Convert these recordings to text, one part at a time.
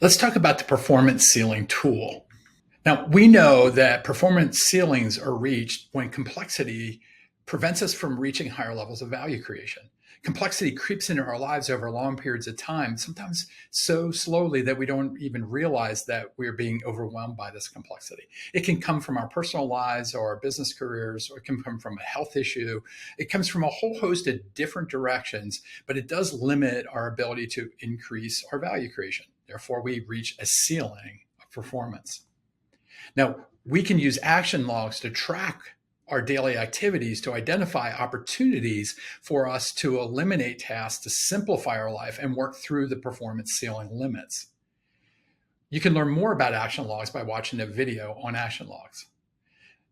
Let's talk about the performance ceiling tool. Now, we know that performance ceilings are reached when complexity prevents us from reaching higher levels of value creation. Complexity creeps into our lives over long periods of time, sometimes so slowly that we don't even realize that we're being overwhelmed by this complexity. It can come from our personal lives or our business careers, or it can come from a health issue. It comes from a whole host of different directions, but it does limit our ability to increase our value creation. Therefore, we reach a ceiling of performance. Now, we can use action logs to track our daily activities to identify opportunities for us to eliminate tasks to simplify our life and work through the performance ceiling limits. You can learn more about action logs by watching a video on action logs.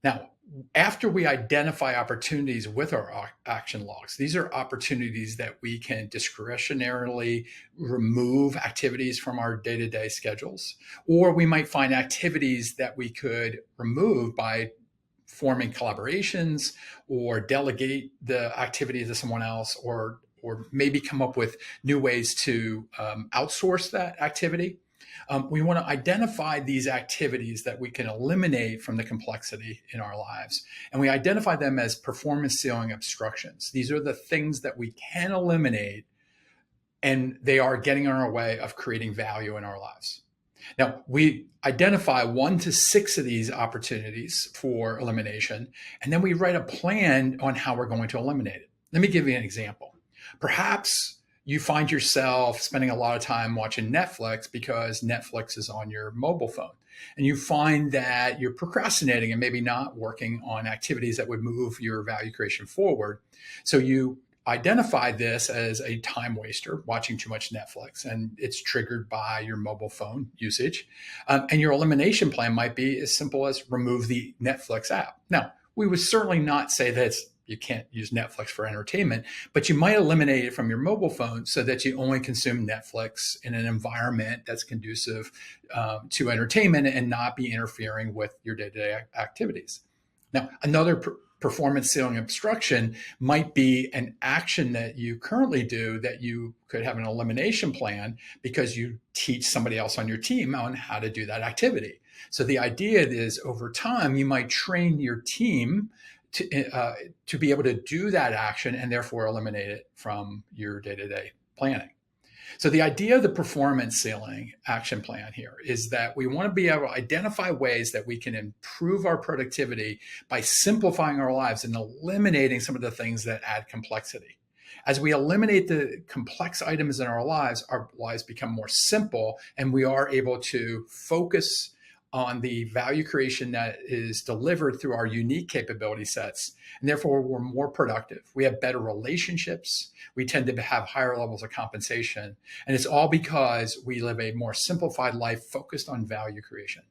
Now, after we identify opportunities with our action logs, these are opportunities that we can discretionarily remove activities from our day to day schedules, or we might find activities that we could remove by forming collaborations or delegate the activity to someone else, or maybe come up with new ways to outsource that activity. We want to identify these activities that we can eliminate from the complexity in our lives. And we identify them as performance ceiling obstructions. These are the things that we can eliminate, and they are getting in our way of creating value in our lives. Now, we identify 1 to 6 of these opportunities for elimination, and then we write a plan on how we're going to eliminate it. Let me give you an example. Perhaps you find yourself spending a lot of time watching Netflix because Netflix is on your mobile phone. And you find that you're procrastinating and maybe not working on activities that would move your value creation forward. So you identify this as a time waster, watching too much Netflix, and it's triggered by your mobile phone usage. And your elimination plan might be as simple as remove the Netflix app. Now, we would certainly not say that you can't use Netflix for entertainment, but you might eliminate it from your mobile phone so that you only consume Netflix in an environment that's conducive to entertainment and not be interfering with your day-to-day activities. Now, another performance ceiling obstruction might be an action that you currently do that you could have an elimination plan because you teach somebody else on your team on how to do that activity. So the idea is over time, you might train your team to be able to do that action and therefore eliminate it from your day-to-day planning. So the idea of the performance ceiling action plan here is that we want to be able to identify ways that we can improve our productivity by simplifying our lives and eliminating some of the things that add complexity. As we eliminate the complex items in our lives become more simple, and we are able to focus on the value creation that is delivered through our unique capability sets. And therefore, we're more productive. We have better relationships. We tend to have higher levels of compensation. And it's all because we live a more simplified life focused on value creation.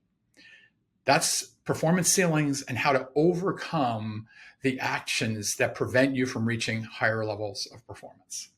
That's performance ceilings and how to overcome the actions that prevent you from reaching higher levels of performance.